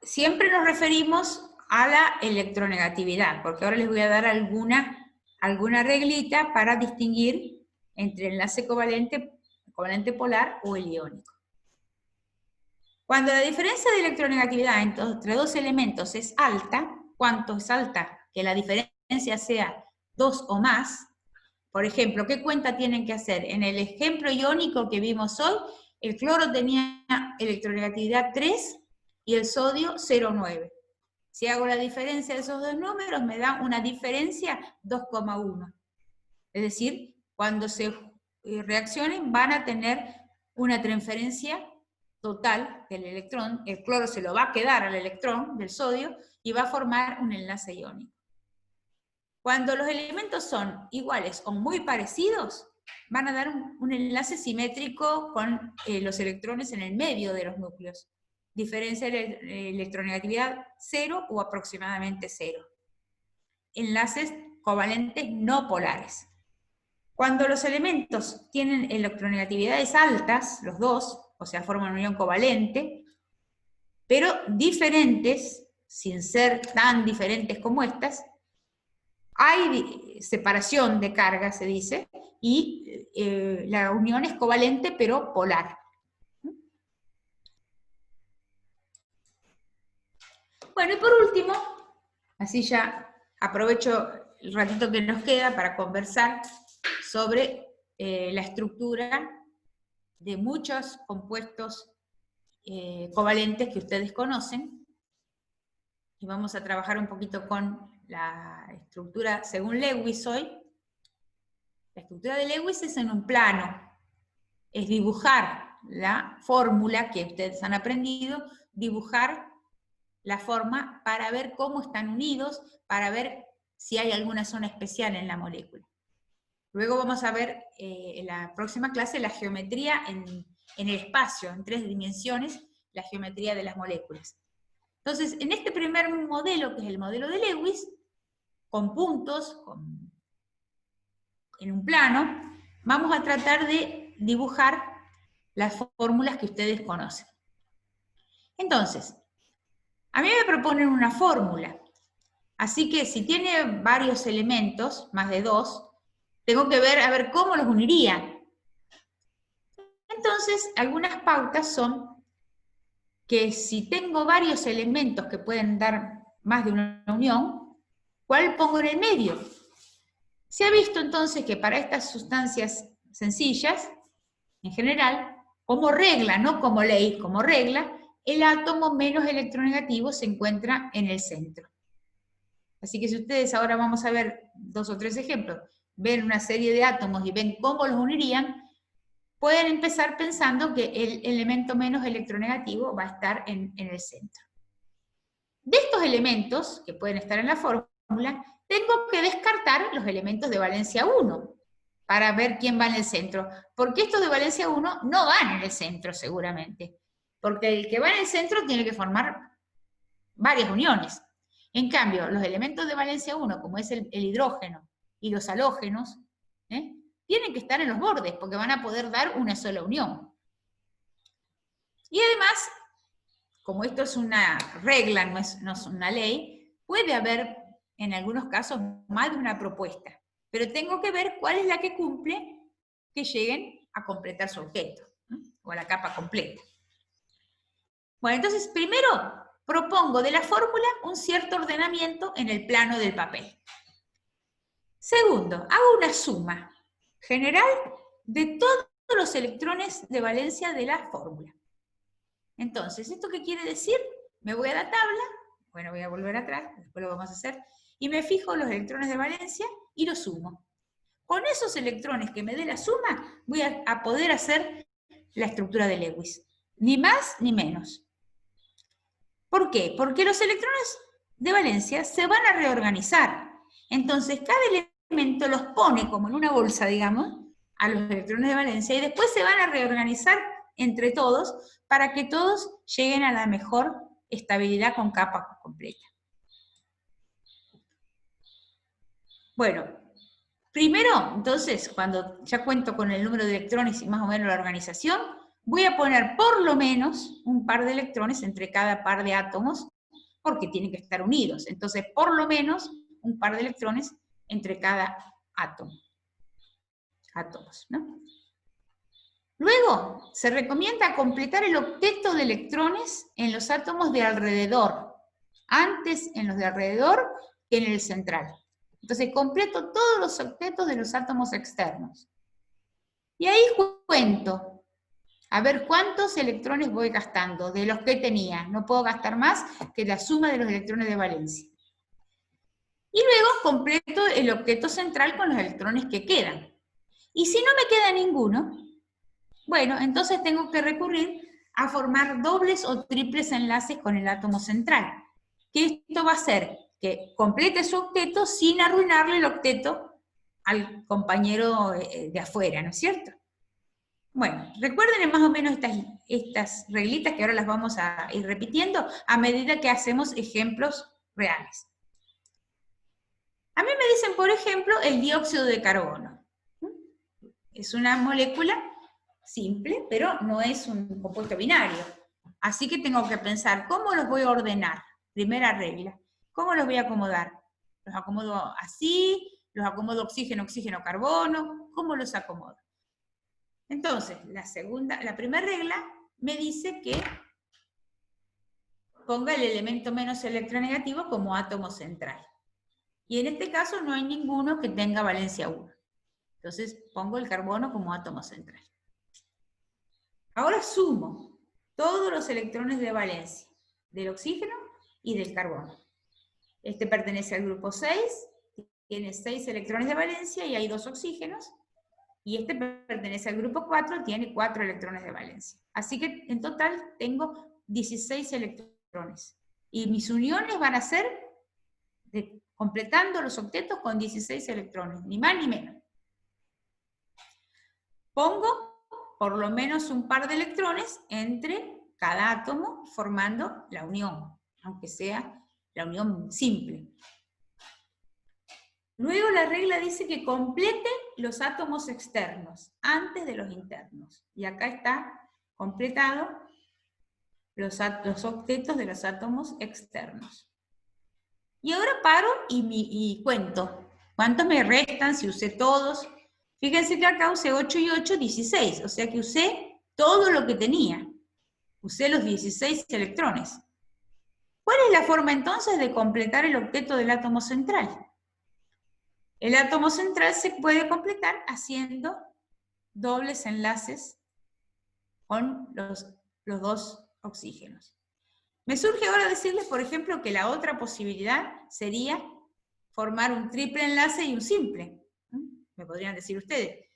Speaker 1: siempre nos referimos a la electronegatividad, porque ahora les voy a dar alguna reglita para distinguir entre enlace covalente polar o el iónico. Cuando la diferencia de electronegatividad entre dos elementos es alta, ¿cuánto es alta? Que la diferencia sea 2 o más. Por ejemplo, ¿qué cuenta tienen que hacer? En el ejemplo iónico que vimos hoy, el cloro tenía electronegatividad 3 y el sodio 0,9. Si hago la diferencia de esos dos números, me da una diferencia 2,1. Es decir, cuando se reaccionen van a tener una transferencia total del electrón, el cloro se lo va a quedar al electrón del sodio y va a formar un enlace iónico. Cuando los elementos son iguales o muy parecidos, van a dar un enlace simétrico con los electrones en el medio de los núcleos. Diferencia de electronegatividad 0 o aproximadamente 0. Enlaces covalentes no polares. Cuando los elementos tienen electronegatividades altas, los dos, o sea, forman una unión covalente, pero diferentes, sin ser tan diferentes como estas, hay separación de carga, se dice, y la unión es covalente pero polar. Bueno, y por último, así ya aprovecho el ratito que nos queda para conversar sobre la estructura de muchos compuestos covalentes que ustedes conocen, y vamos a trabajar un poquito con la estructura según Lewis hoy. La estructura de Lewis es en un plano, es dibujar la fórmula que ustedes han aprendido, dibujar la forma para ver cómo están unidos, para ver si hay alguna zona especial en la molécula. Luego vamos a ver en la próxima clase la geometría en el espacio, en 3 dimensiones, la geometría de las moléculas. Entonces, en este primer modelo, que es el modelo de Lewis, con puntos, en un plano, vamos a tratar de dibujar las fórmulas que ustedes conocen. Entonces, a mí me proponen una fórmula, así que si tiene varios elementos, más de 2, tengo que ver a ver cómo los uniría. Entonces, algunas pautas son que si tengo varios elementos que pueden dar más de una unión, ¿cuál pongo en el medio? Se ha visto entonces que para estas sustancias sencillas, en general, Como regla, no como ley, como regla, el átomo menos electronegativo se encuentra en el centro. Así que si ustedes ahora vamos a ver 2 o 3 ejemplos, ven una serie de átomos y ven cómo los unirían, pueden empezar pensando que el elemento menos electronegativo va a estar en el centro. De estos elementos, que pueden estar en la fórmula, tengo que descartar los elementos de valencia 1, para ver quién va en el centro. Porque estos de valencia 1 no van en el centro, seguramente. Porque el que va en el centro tiene que formar varias uniones. En cambio, los elementos de valencia 1, como es el hidrógeno y los halógenos, tienen que estar en los bordes, porque van a poder dar una sola unión. Y además, como esto es una regla, no es una ley, puede haber, en algunos casos, más de una propuesta. Pero tengo que ver cuál es la que cumple que lleguen a completar su objeto, ¿no? O a la capa completa. Bueno, entonces, primero propongo de la fórmula un cierto ordenamiento en el plano del papel. Segundo, hago una suma general de todos los electrones de valencia de la fórmula. Entonces, ¿esto qué quiere decir? Me voy a la tabla, bueno, voy a volver atrás, después lo vamos a hacer, y me fijo los electrones de valencia y los sumo. Con esos electrones que me dé la suma, voy a poder hacer la estructura de Lewis. Ni más ni menos. ¿Por qué? Porque los electrones de valencia se van a reorganizar. Entonces, cada elemento los pone como en una bolsa, digamos, a los electrones de valencia, y después se van a reorganizar entre todos para que todos lleguen a la mejor estabilidad con capa completa. Bueno, primero, entonces, cuando ya cuento con el número de electrones y más o menos la organización, voy a poner por lo menos un par de electrones entre cada par de átomos, porque tienen que estar unidos. Entonces, por lo menos un par de electrones entre cada átomo. Átomos, ¿no? Luego, se recomienda completar el octeto de electrones en los átomos de alrededor, antes en los de alrededor que en el central. Entonces, completo todos los octetos de los átomos externos. Y ahí cuento, a ver cuántos electrones voy gastando de los que tenía. No puedo gastar más que la suma de los electrones de valencia. Y luego completo el octeto central con los electrones que quedan. Y si no me queda ninguno, bueno, entonces tengo que recurrir a formar dobles o triples enlaces con el átomo central. Que esto va a hacer que complete su octeto sin arruinarle el octeto al compañero de afuera, ¿no es cierto? Bueno, recuerden más o menos estas reglitas que ahora las vamos a ir repitiendo a medida que hacemos ejemplos reales. A mí me dicen, por ejemplo, el dióxido de carbono. Es una molécula simple, pero no es un compuesto binario. Así que tengo que pensar, ¿cómo los voy a ordenar? Primera regla. ¿Cómo los voy a acomodar? ¿Los acomodo así? ¿Los acomodo oxígeno, oxígeno, carbono? ¿Cómo los acomodo? Entonces, la primera regla me dice que ponga el elemento menos electronegativo como átomo central. Y en este caso no hay ninguno que tenga valencia 1. Entonces pongo el carbono como átomo central. Ahora sumo todos los electrones de valencia del oxígeno y del carbono. Este pertenece al grupo 6, tiene 6 electrones de valencia y hay 2 oxígenos. Y este pertenece al grupo 4, tiene 4 electrones de valencia. Así que en total tengo 16 electrones. Y mis uniones van a ser completando los octetos con 16 electrones, ni más ni menos. Pongo por lo menos un par de electrones entre cada átomo formando la unión, aunque sea la unión simple. Luego la regla dice que complete los átomos externos antes de los internos. Y acá está completado los octetos de los átomos externos. Y ahora paro y cuento. ¿Cuántos me restan si usé todos? Fíjense que acá usé 8 y 8, 16. O sea que usé todo lo que tenía. Usé los 16 electrones. ¿Cuál es la forma entonces de completar el octeto del átomo central? El átomo central se puede completar haciendo dobles enlaces con los dos oxígenos. Me surge ahora decirles, por ejemplo, que la otra posibilidad sería formar un triple enlace y un simple. Me podrían decir ustedes.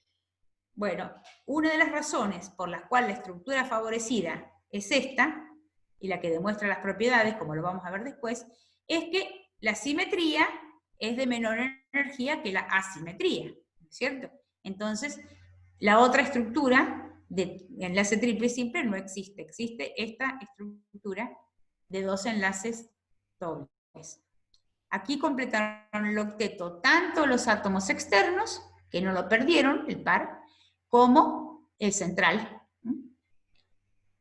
Speaker 1: Bueno, una de las razones por las cuales la estructura favorecida es esta, y la que demuestra las propiedades, como lo vamos a ver después, es que la simetría es de menor energía que la asimetría, ¿cierto? Entonces, la otra estructura de enlace triple y simple no existe. Existe esta estructura de dos enlaces dobles. Aquí completaron el octeto tanto los átomos externos, que no lo perdieron, el par, como el central.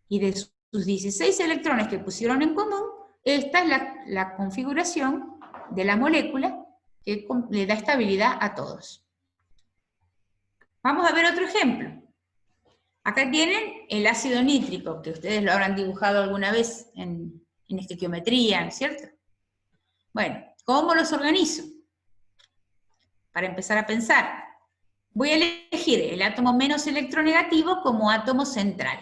Speaker 1: Y de sus 16 electrones que pusieron en común, esta es la configuración de la molécula que le da estabilidad a todos. Vamos a ver otro ejemplo. Acá tienen el ácido nítrico, que ustedes lo habrán dibujado alguna vez en estequiometría, ¿no es cierto? Bueno, ¿cómo los organizo? Para empezar a pensar, voy a elegir el átomo menos electronegativo como átomo central.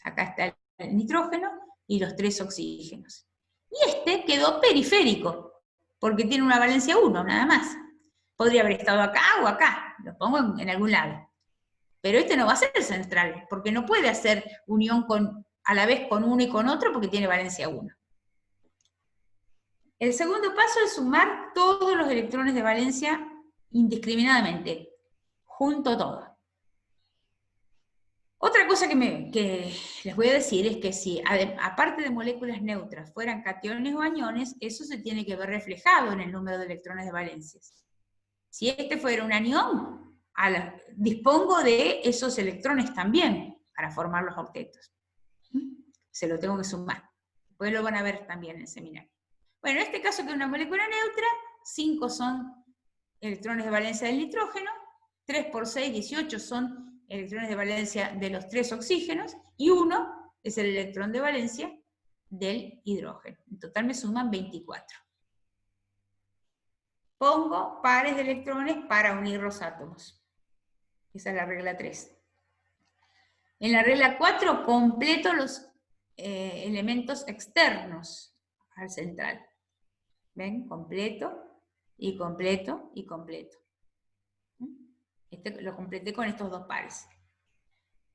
Speaker 1: Acá está el nitrógeno y los 3 oxígenos. Y este quedó periférico, porque tiene una valencia 1, nada más. Podría haber estado acá o acá, lo pongo en algún lado. Pero este no va a ser central, porque no puede hacer unión a la vez con uno y con otro, porque tiene valencia 1. El segundo paso es sumar todos los electrones de valencia indiscriminadamente, junto todo. Otra cosa que les voy a decir es que si, aparte de moléculas neutras, fueran cationes o aniones, eso se tiene que ver reflejado en el número de electrones de valencias. Si este fuera un anión, dispongo de esos electrones también para formar los octetos. Se lo tengo que sumar. Después lo van a ver también en el seminario. Bueno, en este caso que es una molécula neutra, 5 son electrones de valencia del nitrógeno, 3 por 6, 18 son electrones de valencia de los 3 oxígenos, y 1 es el electrón de valencia del hidrógeno. En total me suman 24. Pongo pares de electrones para unir los átomos. Esa es la regla 3. En la regla 4 completo los elementos externos al central. ¿Ven? Completo, y completo, y completo. Este lo completé con estos dos pares.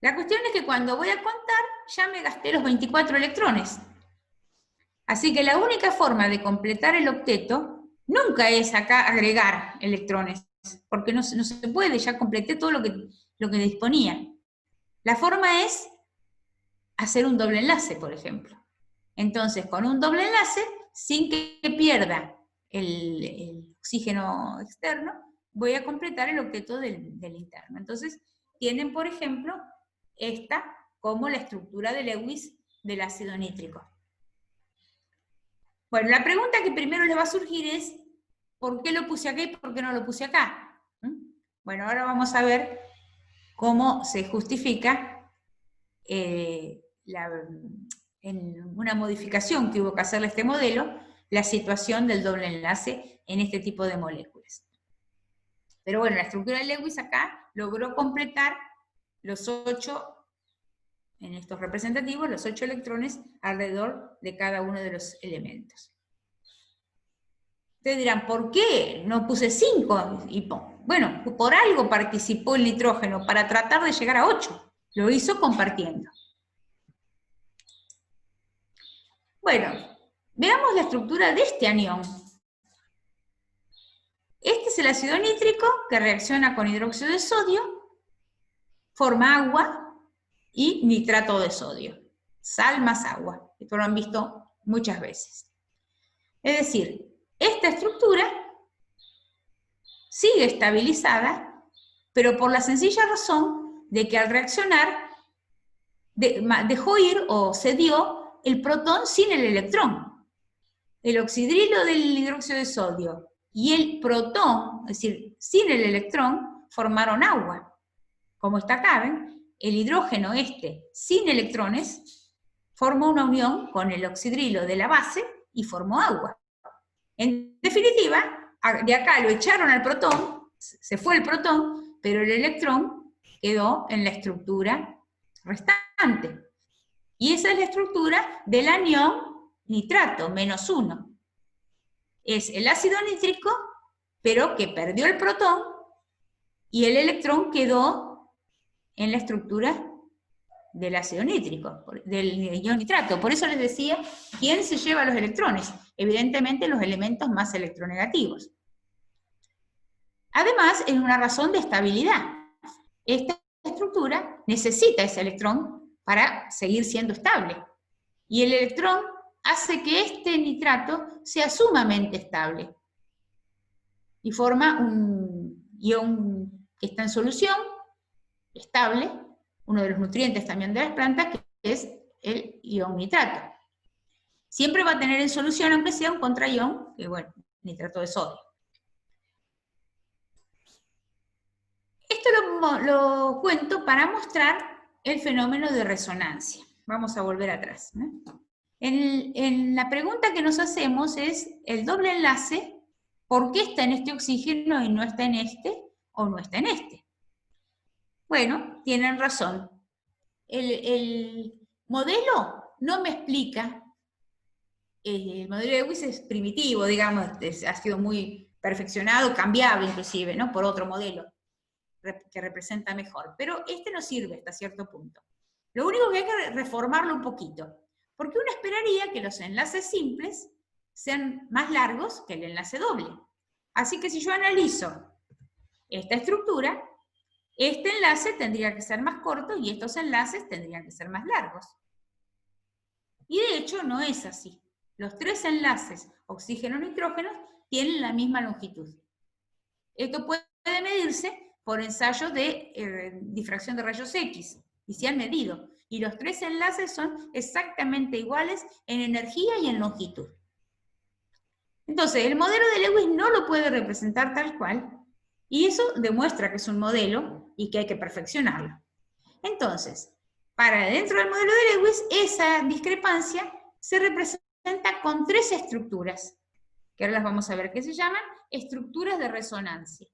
Speaker 1: La cuestión es que cuando voy a contar, ya me gasté los 24 electrones. Así que la única forma de completar el octeto nunca es acá agregar electrones, porque no se puede, ya completé todo lo que disponía. La forma es hacer un doble enlace, por ejemplo. Entonces, con un doble enlace, sin que pierda el oxígeno externo, voy a completar el octeto del interno. Entonces, tienen, por ejemplo, esta como la estructura de Lewis del ácido nítrico. Bueno, la pregunta que primero les va a surgir es, ¿por qué lo puse acá y por qué no lo puse acá? Bueno, ahora vamos a ver cómo se justifica en una modificación que hubo que hacerle a este modelo, la situación del doble enlace en este tipo de moléculas. Pero bueno, la estructura de Lewis acá logró completar los 8, en estos representativos, los 8 electrones alrededor de cada uno de los elementos. Ustedes dirán, ¿por qué no puse 5? Y, bueno, por algo participó el nitrógeno, para tratar de llegar a 8. Lo hizo compartiendo. Bueno, veamos la estructura de este anión. Este es el ácido nítrico que reacciona con hidróxido de sodio, forma agua y nitrato de sodio. Sal más agua. Esto lo han visto muchas veces. Es decir, esta estructura sigue estabilizada, pero por la sencilla razón de que al reaccionar dejó ir o cedió el protón sin el electrón. El oxidrilo del hidróxido de sodio y el protón, es decir, sin el electrón, formaron agua. Como está acá, ¿ven? El hidrógeno sin electrones formó una unión con el oxidrilo de la base y formó agua. En definitiva, de acá lo echaron al protón, se fue el protón, pero el electrón quedó en la estructura restante. constante. Y esa es la estructura del anión nitrato, -1. Es el ácido nítrico, pero que perdió el protón, y el electrón quedó en la estructura del ácido nítrico, del ion nitrato. Por eso les decía, ¿quién se lleva los electrones? Evidentemente los elementos más electronegativos. Además, es una razón de estabilidad. Esta estructura necesita ese electrón para seguir siendo estable. Y el electrón hace que este nitrato sea sumamente estable. Y forma un ion que está en solución, estable, uno de los nutrientes también de las plantas, que es el ion nitrato. Siempre va a tener en solución, aunque sea un contraión, que bueno, nitrato de sodio. Esto lo cuento para mostrar el fenómeno de resonancia. Vamos a volver atrás, ¿no? En la pregunta que nos hacemos es, el doble enlace, ¿por qué está en este oxígeno y no está en este, o no está en este? Bueno, tienen razón. El modelo no me explica, el modelo de Lewis es primitivo, digamos, ha sido muy perfeccionado, cambiable inclusive, ¿no? Por otro modelo que representa mejor, pero este no sirve hasta cierto punto. Lo único que hay que reformarlo un poquito, porque uno esperaría que los enlaces simples sean más largos que el enlace doble. Así que si yo analizo esta estructura, este enlace tendría que ser más corto y estos enlaces tendrían que ser más largos. Y de hecho no es así. Los tres enlaces oxígeno-nitrógeno tienen la misma longitud. Esto puede medirse por ensayos de difracción de rayos X, y se han medido. Y los tres enlaces son exactamente iguales en energía y en longitud. Entonces, el modelo de Lewis no lo puede representar tal cual, y eso demuestra que es un modelo y que hay que perfeccionarlo. Entonces, para dentro del modelo de Lewis, esa discrepancia se representa con tres estructuras, que ahora las vamos a ver, que se llaman estructuras de resonancia.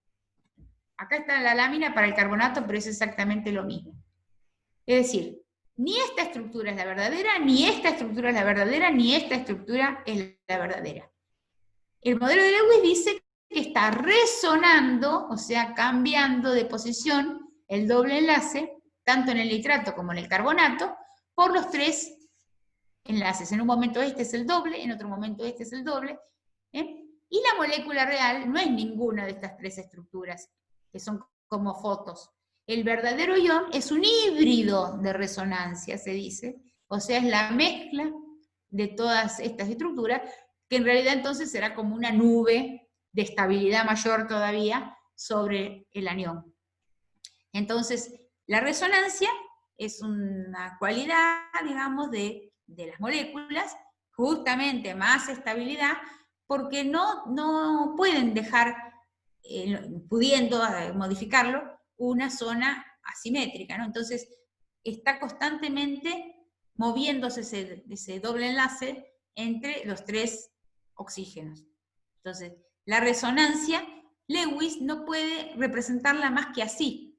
Speaker 1: Acá está la lámina para el carbonato, pero es exactamente lo mismo. Es decir, ni esta estructura es la verdadera, ni esta estructura es la verdadera, ni esta estructura es la verdadera. El modelo de Lewis dice que está resonando, o sea, cambiando de posición el doble enlace, tanto en el nitrato como en el carbonato, por los tres enlaces. En un momento este es el doble, en otro momento este es el doble, y la molécula real no es ninguna de estas tres estructuras, que son como fotos. El verdadero ion es un híbrido de resonancia, se dice, o sea, es la mezcla de todas estas estructuras, que en realidad entonces será como una nube de estabilidad mayor todavía sobre el anión. Entonces, la resonancia es una cualidad, digamos, de las moléculas, justamente más estabilidad, porque no pueden dejar, pudiendo modificarlo, una zona asimétrica, ¿no? Entonces, está constantemente moviéndose ese doble enlace entre los tres oxígenos. Entonces, la resonancia, Lewis no puede representarla más que así.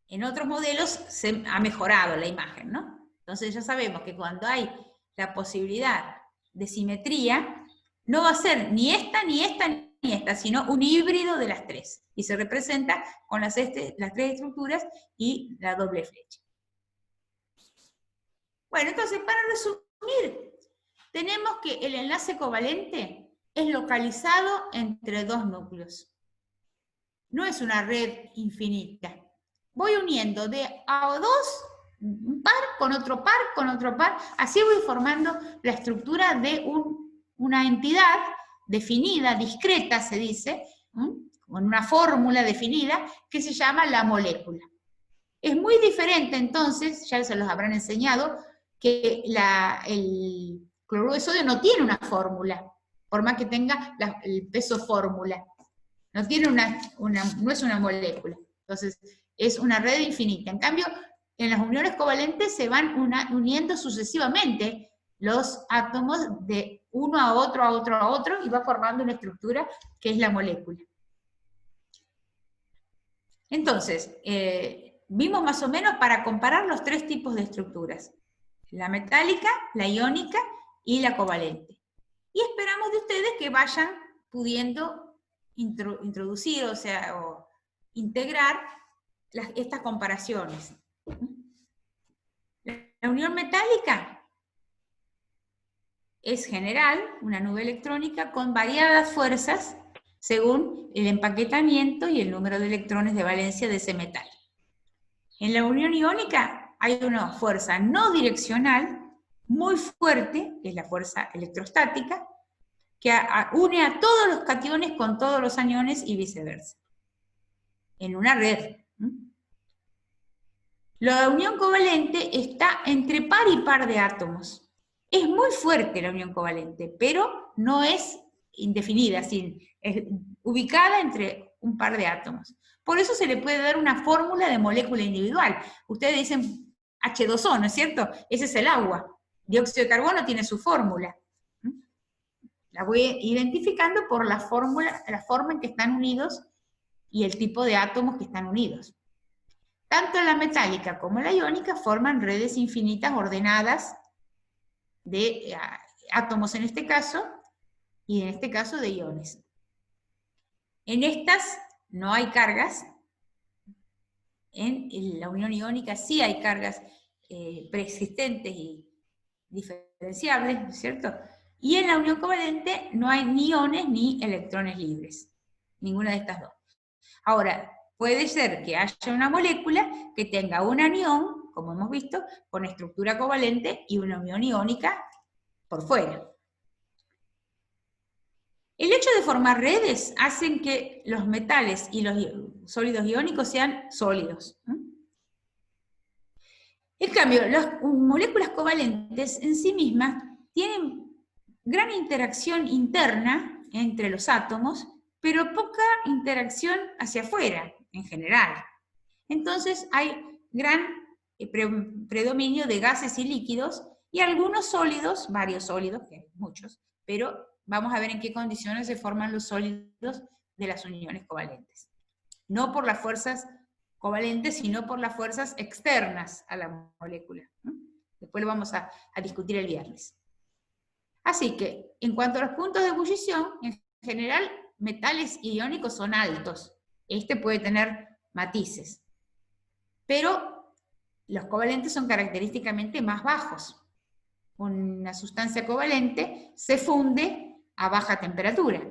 Speaker 1: En otros modelos se ha mejorado la imagen, ¿no? Entonces ya sabemos que cuando hay la posibilidad de simetría, no va a ser ni esta, ni esta, ni esta, sino un híbrido de las tres. Y se representa con las tres estructuras y la doble flecha. Bueno, entonces para resumir, tenemos que el enlace covalente es localizado entre dos núcleos. No es una red infinita. Voy uniendo de A2, un par, con otro par, con otro par. Así voy formando la estructura de una entidad definida, discreta se dice, con una fórmula definida que se llama la molécula. Es muy diferente entonces, ya se los habrán enseñado, que el cloruro de sodio no tiene una fórmula, por más que tenga el peso fórmula. No tiene no es una molécula. Entonces, es una red infinita. En cambio, en las uniones covalentes se van uniendo sucesivamente los átomos de uno a otro, a otro, a otro, y va formando una estructura que es la molécula. Entonces, vimos más o menos para comparar los tres tipos de estructuras: la metálica, la iónica y la covalente. Y esperamos de ustedes que vayan pudiendo introducir, o integrar estas comparaciones. La unión metálica es general, una nube electrónica con variadas fuerzas según el empaquetamiento y el número de electrones de valencia de ese metal. En la unión iónica hay una fuerza no direccional muy fuerte, que es la fuerza electrostática, que une a todos los cationes con todos los aniones y viceversa, en una red. La unión covalente está entre par y par de átomos. Es muy fuerte la unión covalente, pero no es indefinida, es ubicada entre un par de átomos. Por eso se le puede dar una fórmula de molécula individual. Ustedes dicen H2O, ¿no es cierto? Ese es el agua. Dióxido de carbono tiene su fórmula. La voy identificando por la forma en que están unidos y el tipo de átomos que están unidos. Tanto la metálica como la iónica forman redes infinitas ordenadas de átomos en este caso, y en este caso de iones. En estas no hay cargas. En la unión iónica sí hay cargas preexistentes y diferenciables, ¿no es cierto? Y en la unión covalente no hay ni iones ni electrones libres, ninguna de estas dos. Ahora, puede ser que haya una molécula que tenga un anión, como hemos visto, con estructura covalente y una unión iónica por fuera. El hecho de formar redes hacen que los metales y los sólidos iónicos sean sólidos. En cambio, las moléculas covalentes en sí mismas tienen gran interacción interna entre los átomos, pero poca interacción hacia afuera, en general. Entonces hay gran predominio de gases y líquidos, y algunos sólidos, varios sólidos, que hay muchos, pero vamos a ver en qué condiciones se forman los sólidos de las uniones covalentes. No por las fuerzas covalentes, sino por las fuerzas externas a la molécula. Después lo vamos a discutir el viernes. Así que, en cuanto a los puntos de ebullición, en general, metales iónicos son altos. Este puede tener matices. Pero los covalentes son característicamente más bajos. Una sustancia covalente se funde a baja temperatura.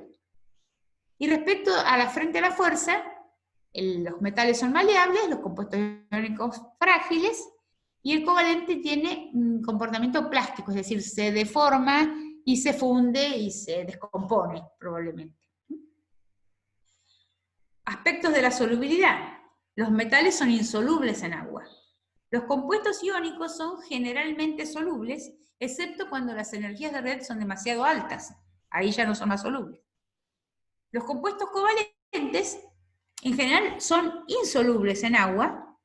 Speaker 1: Y respecto a la frente a la fuerza, los metales son maleables, los compuestos iónicos frágiles, y el covalente tiene un comportamiento plástico, es decir, se deforma y se funde y se descompone, probablemente. Aspectos de la solubilidad. Los metales son insolubles en agua. Los compuestos iónicos son generalmente solubles, excepto cuando las energías de red son demasiado altas. Ahí ya no son más solubles. Los compuestos covalentes, en general, son insolubles en agua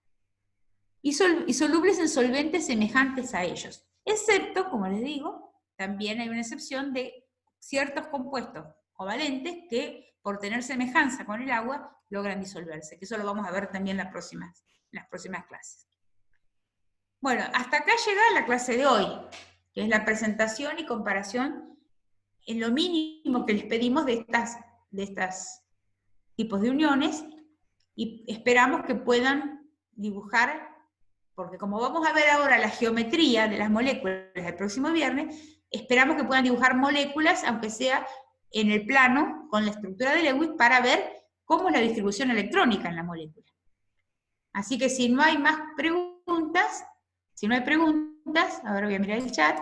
Speaker 1: y solubles en solventes semejantes a ellos. Excepto, como les digo, también hay una excepción de ciertos compuestos covalentes que, por tener semejanza con el agua, logran disolverse, que eso lo vamos a ver también en las próximas clases. Bueno, hasta acá llega la clase de hoy, que es la presentación y comparación en lo mínimo que les pedimos de estos tipos de uniones, y esperamos que puedan dibujar, porque como vamos a ver ahora la geometría de las moléculas el próximo viernes, esperamos que puedan dibujar moléculas, aunque sea en el plano, con la estructura de Lewis, para ver cómo es la distribución electrónica en la molécula. Así que si no hay más preguntas, ahora voy a mirar el chat.